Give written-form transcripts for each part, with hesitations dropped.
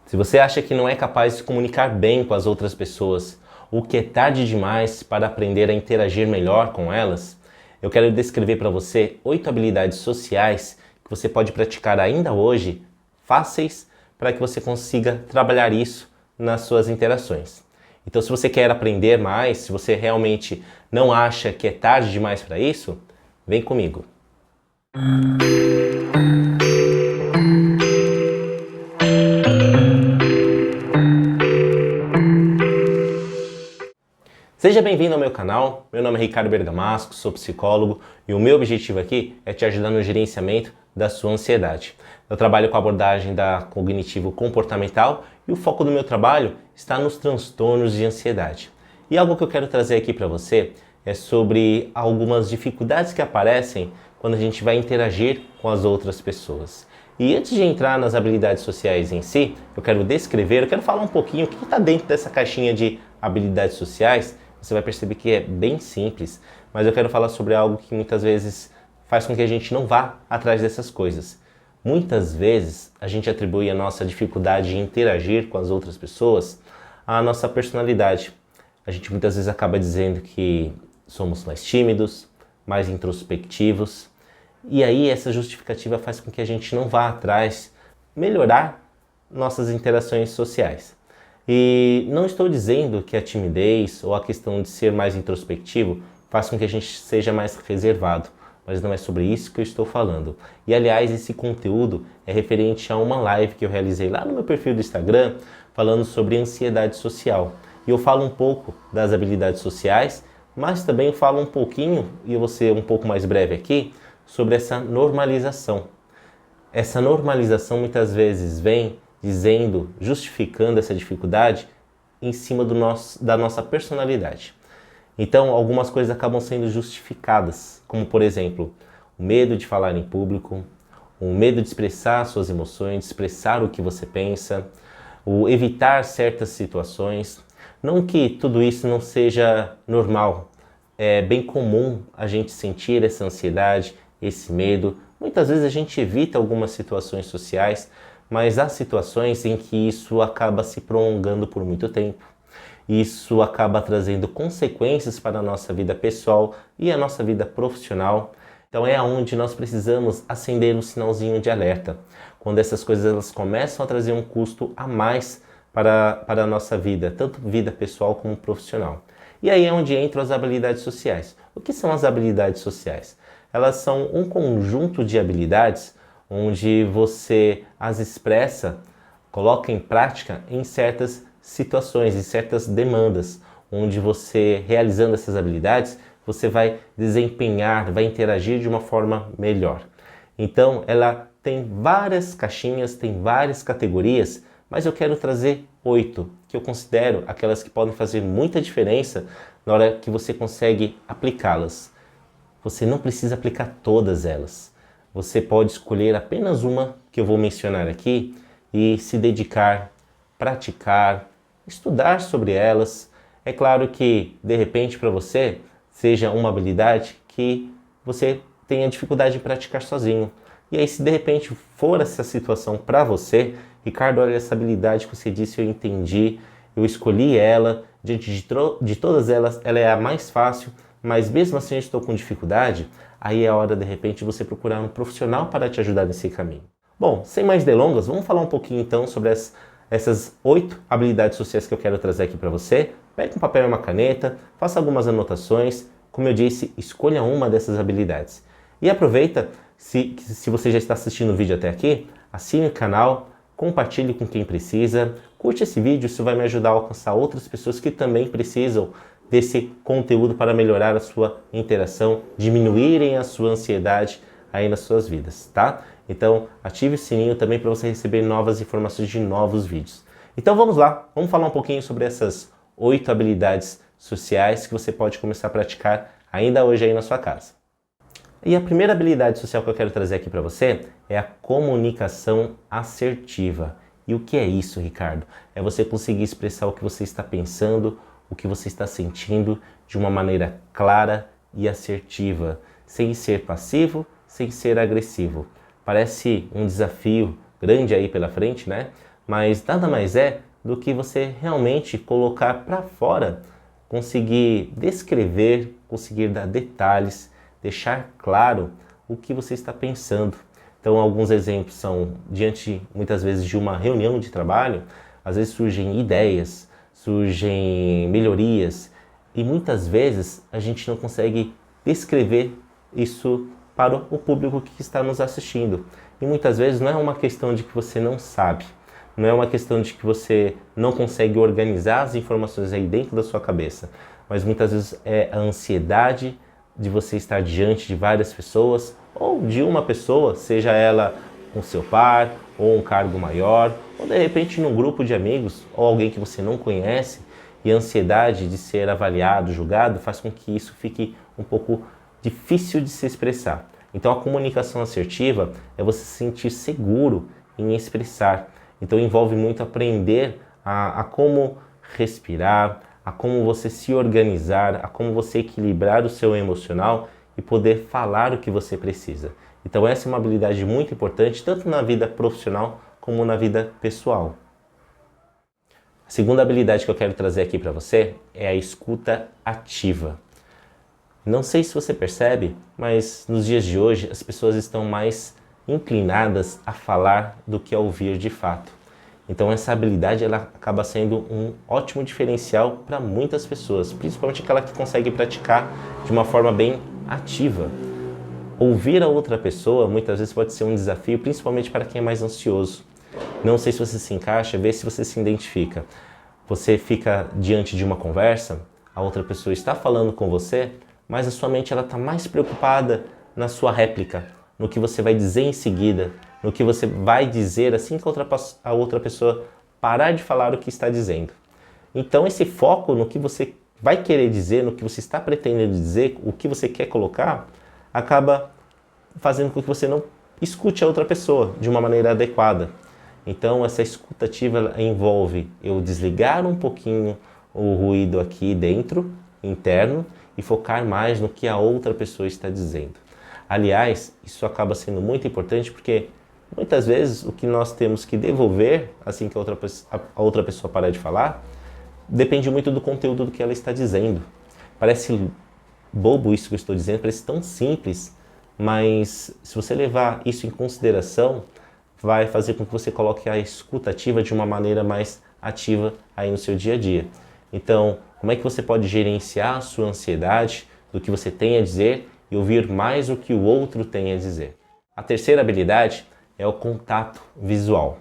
Se você acha que não é capaz de se comunicar bem com as outras pessoas, ou que é tarde demais para aprender a interagir melhor com elas, eu quero descrever para você 8 habilidades sociais que você pode praticar ainda hoje, fáceis, para que você consiga trabalhar isso nas suas interações. Então, se você quer aprender mais, se você realmente não acha que é tarde demais para isso, vem comigo. Seja bem-vindo ao meu canal, meu nome é Ricardo Bergamasco, sou psicólogo e o meu objetivo aqui é te ajudar no gerenciamento da sua ansiedade. Eu trabalho com a abordagem da cognitivo-comportamental e o foco do meu trabalho está nos transtornos de ansiedade. E algo que eu quero trazer aqui para você é sobre algumas dificuldades que aparecem quando a gente vai interagir com as outras pessoas. E antes de entrar nas habilidades sociais em si, eu quero falar um pouquinho o que está dentro dessa caixinha de habilidades sociais. Você vai perceber que é bem simples, mas eu quero falar sobre algo que muitas vezes faz com que a gente não vá atrás dessas coisas. Muitas vezes a gente atribui a nossa dificuldade de interagir com as outras pessoas à nossa personalidade. A gente muitas vezes acaba dizendo que somos mais tímidos, mais introspectivos, e aí essa justificativa faz com que a gente não vá atrás, melhorar nossas interações sociais. E não estou dizendo que a timidez ou a questão de ser mais introspectivo faz com que a gente seja mais reservado, mas não é sobre isso que eu estou falando. E aliás, esse conteúdo é referente a uma live que eu realizei lá no meu perfil do Instagram, falando sobre ansiedade social. E eu falo um pouco das habilidades sociais, mas também eu falo um pouquinho, e eu vou ser um pouco mais breve aqui, sobre essa normalização. Essa normalização muitas vezes vem justificando essa dificuldade em cima da nossa personalidade. Então, algumas coisas acabam sendo justificadas, como por exemplo, o medo de falar em público, o medo de expressar suas emoções, de expressar o que você pensa, o evitar certas situações. Não que tudo isso não seja normal, é bem comum a gente sentir essa ansiedade, esse medo. Muitas vezes a gente evita algumas situações sociais, mas há situações em que isso acaba se prolongando por muito tempo. Isso acaba trazendo consequências para a nossa vida pessoal e a nossa vida profissional. Então é onde nós precisamos acender um sinalzinho de alerta. Quando essas coisas elas começam a trazer um custo a mais para a nossa vida, tanto vida pessoal como profissional. E aí é onde entram as habilidades sociais. O que são as habilidades sociais? Elas são um conjunto de habilidades onde você as expressa, coloca em prática em certas situações, em certas demandas, onde você, realizando essas habilidades, você vai desempenhar, vai interagir de uma forma melhor. Então, ela tem várias caixinhas, tem várias categorias, mas eu quero trazer 8, que eu considero aquelas que podem fazer muita diferença na hora que você consegue aplicá-las. Você não precisa aplicar todas elas. Você pode escolher apenas uma que eu vou mencionar aqui e se dedicar, praticar, estudar sobre elas. É claro que, de repente, para você, seja uma habilidade que você tenha dificuldade de praticar sozinho. E aí, se de repente for essa situação para você, Ricardo, olha essa habilidade que você disse, eu entendi, eu escolhi ela, diante de todas elas, ela é a mais fácil, mas mesmo assim eu estou com dificuldade, aí é a hora de repente você procurar um profissional para te ajudar nesse caminho. Bom, sem mais delongas, vamos falar um pouquinho então sobre essas 8 habilidades sociais que eu quero trazer aqui para você. Pegue um papel e uma caneta, faça algumas anotações, como eu disse, escolha uma dessas habilidades. E aproveita, se você já está assistindo o vídeo até aqui, assine o canal, compartilhe com quem precisa, curte esse vídeo, isso vai me ajudar a alcançar outras pessoas que também precisam desse conteúdo para melhorar a sua interação, diminuírem a sua ansiedade aí nas suas vidas, tá? Então, ative o sininho também para você receber novas informações de novos vídeos. Então vamos lá, vamos falar um pouquinho sobre essas 8 habilidades sociais que você pode começar a praticar ainda hoje aí na sua casa. E a primeira habilidade social que eu quero trazer aqui para você é a comunicação assertiva. E o que é isso, Ricardo? É você conseguir expressar o que você está pensando, o que você está sentindo de uma maneira clara e assertiva, sem ser passivo, sem ser agressivo. Parece um desafio grande aí pela frente, né? mas nada mais é do que você realmente colocar para fora, conseguir descrever, conseguir dar detalhes, deixar claro o que você está pensando. Então, alguns exemplos são, diante muitas vezes de uma reunião de trabalho, às vezes surgem ideias, surgem melhorias e muitas vezes a gente não consegue descrever isso para o público que está nos assistindo. E muitas vezes não é uma questão de que você não sabe, não é uma questão de que você não consegue organizar as informações aí dentro da sua cabeça, mas muitas vezes é a ansiedade de você estar diante de várias pessoas ou de uma pessoa, seja ela com seu par ou um cargo maior, ou de repente num grupo de amigos ou alguém que você não conhece, e a ansiedade de ser avaliado, julgado, faz com que isso fique um pouco difícil de se expressar. Então a comunicação assertiva é você se sentir seguro em expressar. Então envolve muito aprender a como respirar, a como você se organizar, a como você equilibrar o seu emocional e poder falar o que você precisa. Então essa é uma habilidade muito importante, tanto na vida profissional como na vida pessoal. A segunda habilidade que eu quero trazer aqui para você é a escuta ativa. Não sei se você percebe, mas nos dias de hoje as pessoas estão mais inclinadas a falar do que a ouvir de fato. Então essa habilidade ela acaba sendo um ótimo diferencial para muitas pessoas, principalmente aquela que consegue praticar de uma forma bem ativa. Ouvir a outra pessoa muitas vezes pode ser um desafio, principalmente para quem é mais ansioso. Não sei se você se encaixa, vê se você se identifica. Você fica diante de uma conversa, a outra pessoa está falando com você, mas a sua mente está mais preocupada na sua réplica, no que você vai dizer em seguida, no que você vai dizer assim que a outra pessoa parar de falar o que está dizendo. Então esse foco no que você vai querer dizer, no que você está pretendendo dizer, o que você quer colocar, acaba fazendo com que você não escute a outra pessoa de uma maneira adequada. Então essa escuta ativa envolve eu desligar um pouquinho o ruído aqui dentro, interno, e focar mais no que a outra pessoa está dizendo. Aliás, isso acaba sendo muito importante porque muitas vezes o que nós temos que devolver assim que a outra pessoa parar de falar depende muito do conteúdo do que ela está dizendo. Parece bobo isso que eu estou dizendo, parece tão simples, mas se você levar isso em consideração, vai fazer com que você coloque a escuta ativa de uma maneira mais ativa aí no seu dia a dia. Então, como é que você pode gerenciar a sua ansiedade do que você tem a dizer e ouvir mais o que o outro tem a dizer? A terceira habilidade é o contato visual.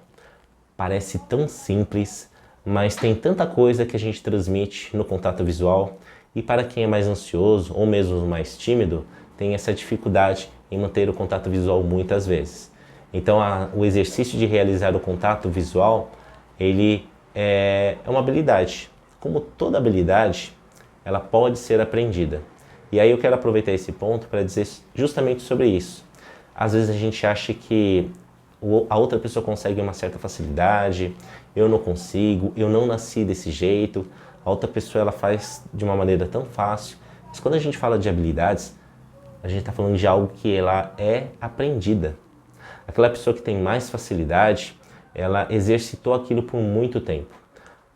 Parece tão simples, mas tem tanta coisa que a gente transmite no contato visual e para quem é mais ansioso ou mesmo mais tímido, tem essa dificuldade em manter o contato visual muitas vezes. Então o exercício de realizar o contato visual, ele é uma habilidade. Como toda habilidade, ela pode ser aprendida. E aí eu quero aproveitar esse ponto para dizer justamente sobre isso. Às vezes a gente acha que a outra pessoa consegue uma certa facilidade, eu não consigo, eu não nasci desse jeito, a outra pessoa ela faz de uma maneira tão fácil. Mas quando a gente fala de habilidades, a gente está falando de algo que ela é aprendida. Aquela pessoa que tem mais facilidade, ela exercitou aquilo por muito tempo.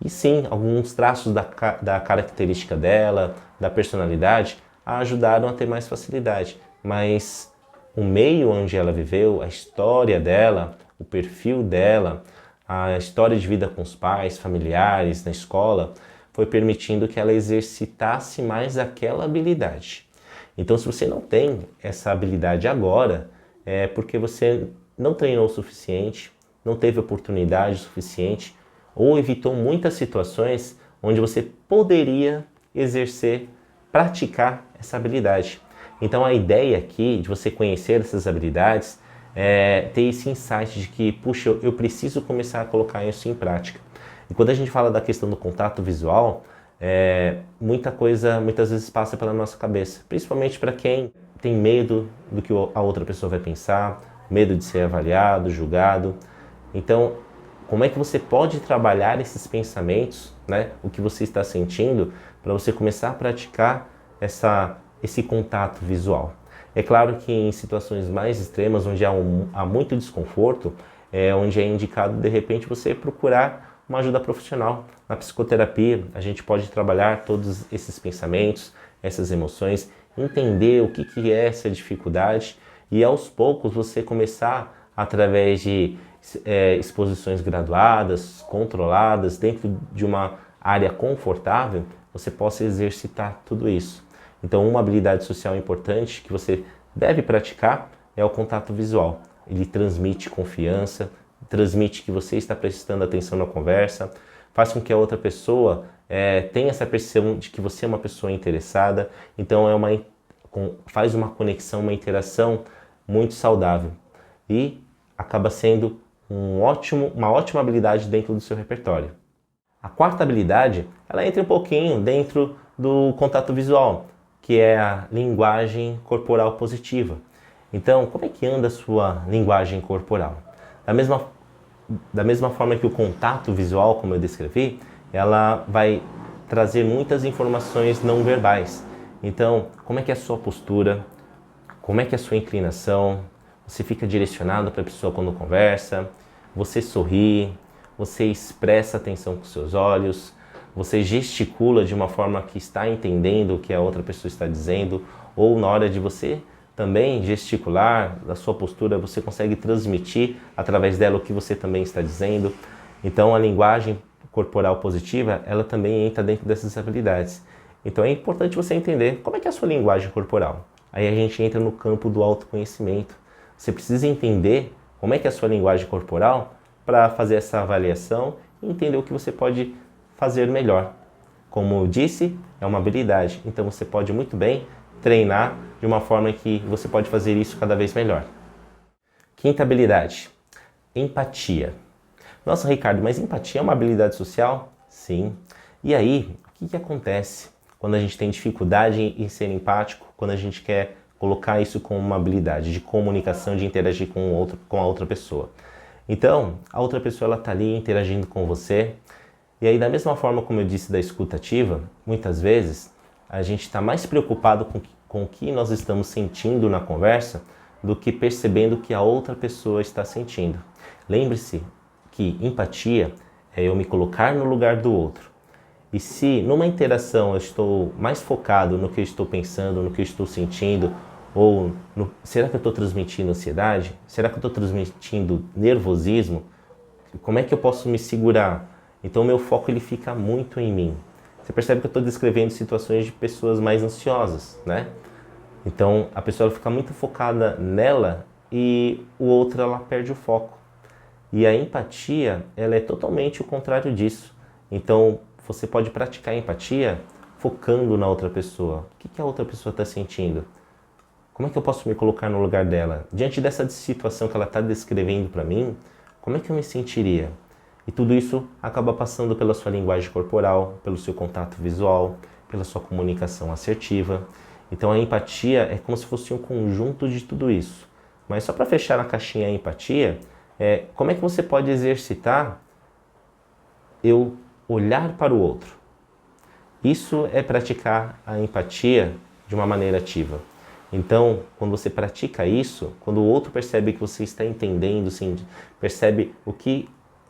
E sim, alguns traços da característica dela, da personalidade, a ajudaram a ter mais facilidade. Mas o meio onde ela viveu, a história dela, o perfil dela, a história de vida com os pais, familiares, na escola, foi permitindo que ela exercitasse mais aquela habilidade. Então, se você não tem essa habilidade agora, é porque você não treinou o suficiente, não teve oportunidade suficiente, ou evitou muitas situações onde você poderia exercer, praticar essa habilidade. Então a ideia aqui de você conhecer essas habilidades é ter esse insight de que, puxa, eu preciso começar a colocar isso em prática. E quando a gente fala da questão do contato visual, muita coisa muitas vezes passa pela nossa cabeça, principalmente para quem tem medo do que a outra pessoa vai pensar, medo de ser avaliado, julgado. Então, como é que você pode trabalhar esses pensamentos, né? O que você está sentindo, para você começar a praticar esse contato visual? É claro que em situações mais extremas, onde há muito desconforto, onde é indicado de repente você procurar uma ajuda profissional. Na psicoterapia a gente pode trabalhar todos esses pensamentos, essas emoções, entender o que é essa dificuldade e aos poucos você começar através de exposições graduadas, controladas, dentro de uma área confortável, você possa exercitar tudo isso. Então, uma habilidade social importante que você deve praticar é o contato visual. Ele transmite confiança, transmite que você está prestando atenção na conversa, faz com que a outra pessoa tenha essa percepção de que você é uma pessoa interessada. Então, faz uma conexão, uma interação muito saudável e acaba sendo uma ótima habilidade dentro do seu repertório. A quarta habilidade, ela entra um pouquinho dentro do contato visual, que é a linguagem corporal positiva. Então, como é que anda a sua linguagem corporal? Da mesma forma que o contato visual, como eu descrevi, ela vai trazer muitas informações não verbais. Então, como é que é a sua postura? Como é que é a sua inclinação? Você fica direcionado para a pessoa quando conversa? Você sorri? Você expressa atenção com seus olhos? Você gesticula de uma forma que está entendendo o que a outra pessoa está dizendo? Ou na hora de você também gesticular, da sua postura, você consegue transmitir através dela o que você também está dizendo? Então a linguagem corporal positiva, ela também entra dentro dessas habilidades. Então é importante você entender como é que é a sua linguagem corporal. Aí a gente entra no campo do autoconhecimento. Você precisa entender como é que é a sua linguagem corporal para fazer essa avaliação e entender o que você pode fazer melhor. Como eu disse, é uma habilidade, então você pode muito bem treinar de uma forma que você pode fazer isso cada vez melhor. Quinta habilidade, empatia. Nossa, Ricardo, mas empatia é uma habilidade social? Sim. E aí, o que acontece quando a gente tem dificuldade em ser empático, quando a gente quer colocar isso como uma habilidade de comunicação, de interagir com a outra pessoa? Então, a outra pessoa está ali interagindo com você, e aí da mesma forma como eu disse da escuta ativa, muitas vezes a gente está mais preocupado com o que nós estamos sentindo na conversa do que percebendo o que a outra pessoa está sentindo. Lembre-se que empatia é eu me colocar no lugar do outro. E se numa interação eu estou mais focado no que eu estou pensando, no que eu estou sentindo, ou será que eu estou transmitindo ansiedade? Será que eu estou transmitindo nervosismo? Como é que eu posso me segurar? Então o meu foco ele fica muito em mim. Você percebe que eu estou descrevendo situações de pessoas mais ansiosas, né? Então a pessoa fica muito focada nela e o outro ela perde o foco. E a empatia ela é totalmente o contrário disso. Então você pode praticar a empatia focando na outra pessoa. O que a outra pessoa está sentindo? Como é que eu posso me colocar no lugar dela? Diante dessa situação que ela está descrevendo para mim, como é que eu me sentiria? E tudo isso acaba passando pela sua linguagem corporal, pelo seu contato visual, pela sua comunicação assertiva. Então a empatia é como se fosse um conjunto de tudo isso. Mas só para fechar na caixinha a empatia, como é que você pode exercitar eu olhar para o outro? Isso é praticar a empatia de uma maneira ativa. Então, quando você pratica isso, quando o outro percebe que você está entendendo, percebe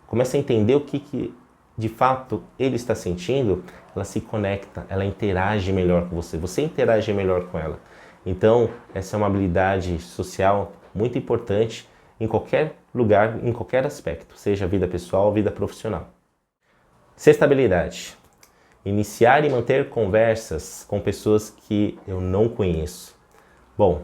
começa a entender o que de fato ele está sentindo, ela se conecta, ela interage melhor com você, você interage melhor com ela. Então, essa é uma habilidade social muito importante em qualquer lugar, em qualquer aspecto, seja vida pessoal, vida profissional. Sexta habilidade, iniciar e manter conversas com pessoas que eu não conheço. Bom,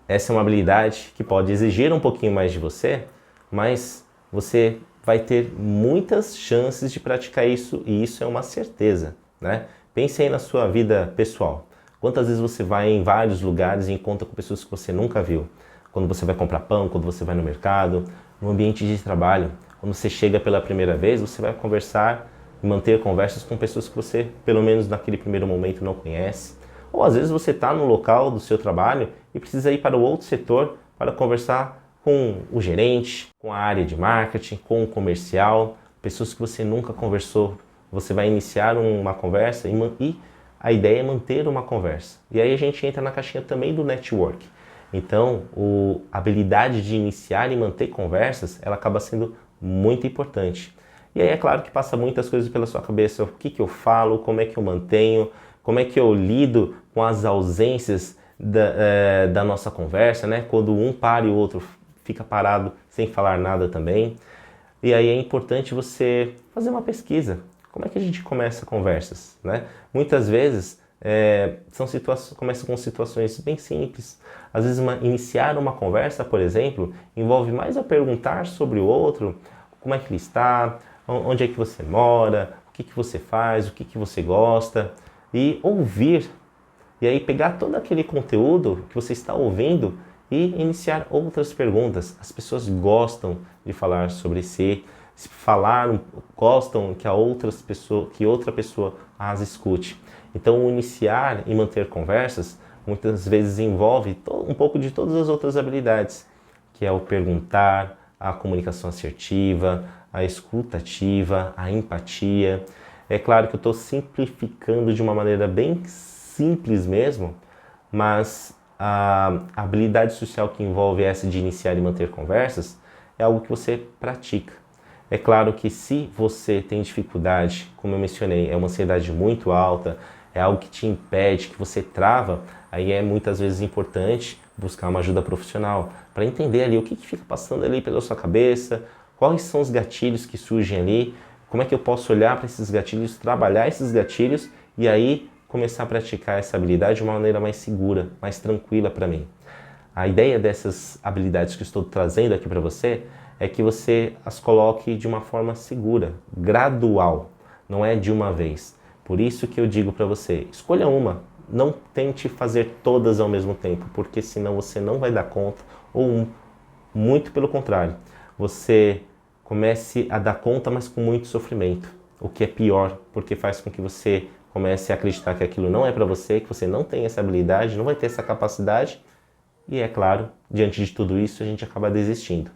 essa é uma habilidade que pode exigir um pouquinho mais de você, mas você vai ter muitas chances de praticar isso e isso é uma certeza, né? Pense aí na sua vida pessoal. Quantas vezes você vai em vários lugares e encontra com pessoas que você nunca viu? Quando você vai comprar pão, quando você vai no mercado, no ambiente de trabalho. Quando você chega pela primeira vez, você vai conversar e manter conversas com pessoas que você, pelo menos naquele primeiro momento, não conhece. Ou às vezes você está no local do seu trabalho e precisa ir para o outro setor para conversar com o gerente, com a área de marketing, com o comercial, pessoas que você nunca conversou. Você vai iniciar uma conversa e a ideia é manter uma conversa. E aí a gente entra na caixinha também do network. Então, a habilidade de iniciar e manter conversas, ela acaba sendo muito importante. E aí é claro que passa muitas coisas pela sua cabeça, o que eu falo, como é que eu mantenho, como é que eu lido com as ausências da nossa conversa, né? Quando um para e o outro fica parado sem falar nada também. E aí é importante você fazer uma pesquisa. Como é que a gente começa conversas, né? Muitas vezes começa com situações bem simples. Às vezes iniciar uma conversa, por exemplo, envolve mais a perguntar sobre o outro, como é que ele está, onde é que você mora, o que você faz, o que você gosta, e ouvir. E aí pegar todo aquele conteúdo que você está ouvindo e iniciar outras perguntas. As pessoas gostam de falar sobre si, gostam que outra pessoa as escute. Então, iniciar e manter conversas muitas vezes envolve um pouco de todas as outras habilidades, que é o perguntar, a comunicação assertiva, a escuta ativa, a empatia. É claro que eu estou simplificando de uma maneira bem simples mesmo, mas a habilidade social que envolve essa de iniciar e manter conversas é algo que você pratica. É claro que se você tem dificuldade, como eu mencionei, é uma ansiedade muito alta, é algo que te impede, que você trava, aí é muitas vezes importante buscar uma ajuda profissional para entender ali o que fica passando ali pela sua cabeça, quais são os gatilhos que surgem ali, como é que eu posso olhar para esses gatilhos, trabalhar esses gatilhos e aí começar a praticar essa habilidade de uma maneira mais segura, mais tranquila para mim. A ideia dessas habilidades que eu estou trazendo aqui para você é que você as coloque de uma forma segura, gradual, não é de uma vez. Por isso que eu digo para você, escolha uma, não tente fazer todas ao mesmo tempo, porque senão você não vai dar conta, ou muito pelo contrário, você comece a dar conta, mas com muito sofrimento, o que é pior, porque faz com que você comece a acreditar que aquilo não é para você, que você não tem essa habilidade, não vai ter essa capacidade, e é claro, diante de tudo isso, a gente acaba desistindo.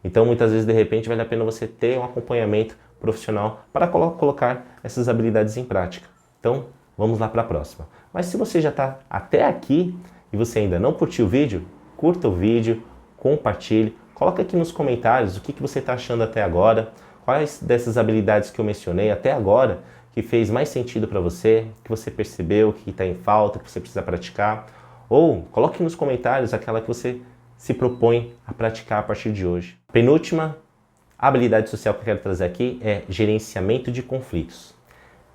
Então, muitas vezes, de repente, vale a pena você ter um acompanhamento profissional para colocar essas habilidades em prática. Então, vamos lá para a próxima. Mas se você já está até aqui e você ainda não curtiu o vídeo, curta o vídeo, compartilhe, coloca aqui nos comentários o que você está achando até agora, quais dessas habilidades que eu mencionei até agora que fez mais sentido para você, que você percebeu que está em falta, que você precisa praticar, ou coloque nos comentários aquela que você se propõe a praticar a partir de hoje. Penúltima habilidade social que eu quero trazer aqui é gerenciamento de conflitos.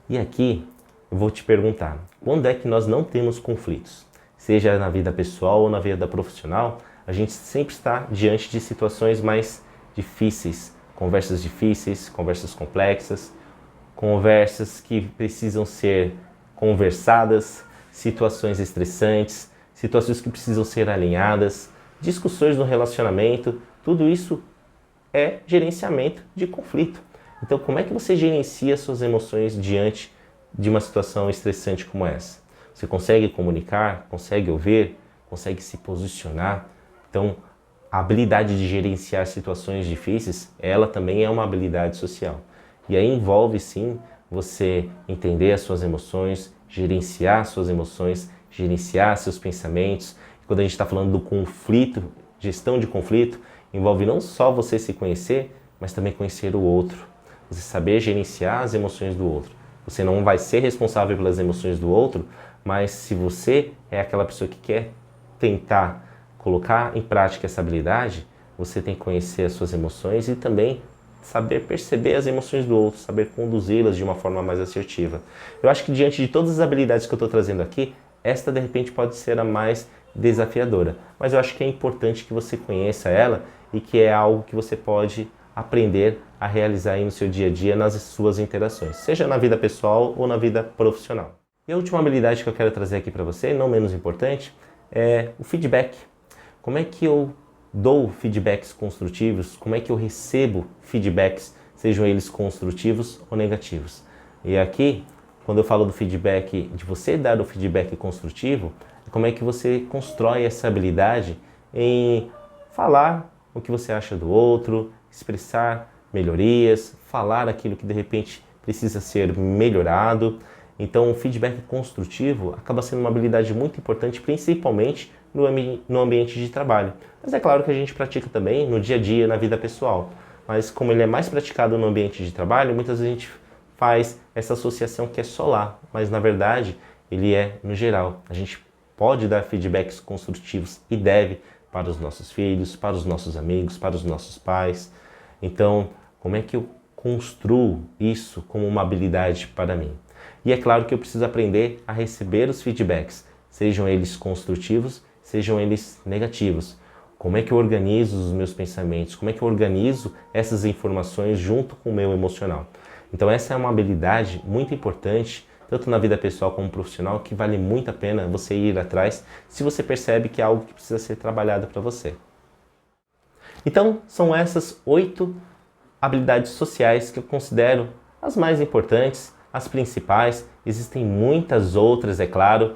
E aqui eu vou te perguntar, quando é que nós não temos conflitos? Seja na vida pessoal ou na vida profissional, a gente sempre está diante de situações mais difíceis, conversas complexas, conversas que precisam ser conversadas, situações estressantes, situações que precisam ser alinhadas, discussões no relacionamento, tudo isso é gerenciamento de conflito. Então, como é que você gerencia suas emoções diante de uma situação estressante como essa? Você consegue comunicar, consegue ouvir, consegue se posicionar? Então, a habilidade de gerenciar situações difíceis, ela também é uma habilidade social. E aí envolve, sim, você entender as suas emoções, gerenciar suas emoções, gerenciar seus pensamentos. Quando a gente está falando do conflito, gestão de conflito, envolve não só você se conhecer, mas também conhecer o outro. Você saber gerenciar as emoções do outro. Você não vai ser responsável pelas emoções do outro, mas se você é aquela pessoa que quer tentar colocar em prática essa habilidade, você tem que conhecer as suas emoções e também saber perceber as emoções do outro, saber conduzi-las de uma forma mais assertiva. Eu acho que diante de todas as habilidades que eu estou trazendo aqui, esta de repente pode ser a mais desafiadora, mas eu acho que é importante que você conheça ela e que é algo que você pode aprender a realizar aí no seu dia a dia, nas suas interações, seja na vida pessoal ou na vida profissional. E a última habilidade que eu quero trazer aqui para você, não menos importante, é o feedback. Como é que eu dou feedbacks construtivos? Como é que eu recebo feedbacks, sejam eles construtivos ou negativos? E aqui, quando eu falo do feedback, de você dar o feedback construtivo, como é que você constrói essa habilidade em falar o que você acha do outro, expressar melhorias, falar aquilo que de repente precisa ser melhorado. Então, o feedback construtivo acaba sendo uma habilidade muito importante, principalmente no ambiente de trabalho. Mas é claro que a gente pratica também no dia a dia, na vida pessoal. Mas como ele é mais praticado no ambiente de trabalho, muitas vezes a gente faz essa associação que é só lá, mas na verdade ele é no geral. A gente pode dar feedbacks construtivos e deve para os nossos filhos, para os nossos amigos, para os nossos pais. Então, como é que eu construo isso como uma habilidade para mim? E é claro que eu preciso aprender a receber os feedbacks, sejam eles construtivos, sejam eles negativos. Como é que eu organizo os meus pensamentos? Como é que eu organizo essas informações junto com o meu emocional? Então essa é uma habilidade muito importante, tanto na vida pessoal como profissional, que vale muito a pena você ir atrás se você percebe que é algo que precisa ser trabalhado para você. Então são essas 8 habilidades sociais que eu considero as mais importantes, as principais. Existem muitas outras, é claro,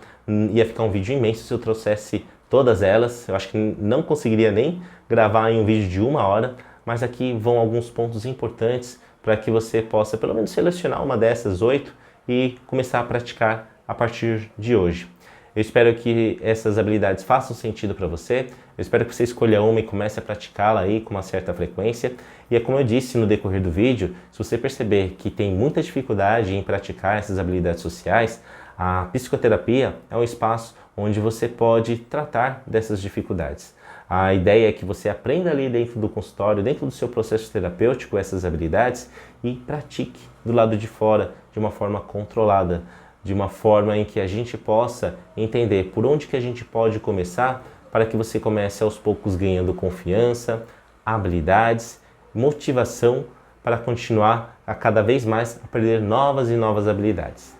ia ficar um vídeo imenso se eu trouxesse todas elas. Eu acho que não conseguiria nem gravar em um vídeo de 1 hora, mas aqui vão alguns pontos importantes para que você possa pelo menos selecionar uma dessas 8 e começar a praticar a partir de hoje. Eu espero que essas habilidades façam sentido para você. Eu espero que você escolha uma e comece a praticá-la aí com uma certa frequência. E é como eu disse no decorrer do vídeo, se você perceber que tem muita dificuldade em praticar essas habilidades sociais, a psicoterapia é um espaço onde você pode tratar dessas dificuldades. A ideia é que você aprenda ali dentro do consultório, dentro do seu processo terapêutico, essas habilidades e pratique do lado de fora de uma forma controlada, de uma forma em que a gente possa entender por onde que a gente pode começar para que você comece aos poucos ganhando confiança, habilidades, motivação para continuar a cada vez mais aprender novas e novas habilidades.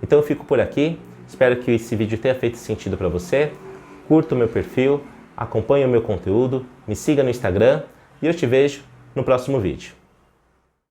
Então eu fico por aqui, espero que esse vídeo tenha feito sentido para você, curta o meu perfil, acompanhe o meu conteúdo, me siga no Instagram e eu te vejo no próximo vídeo.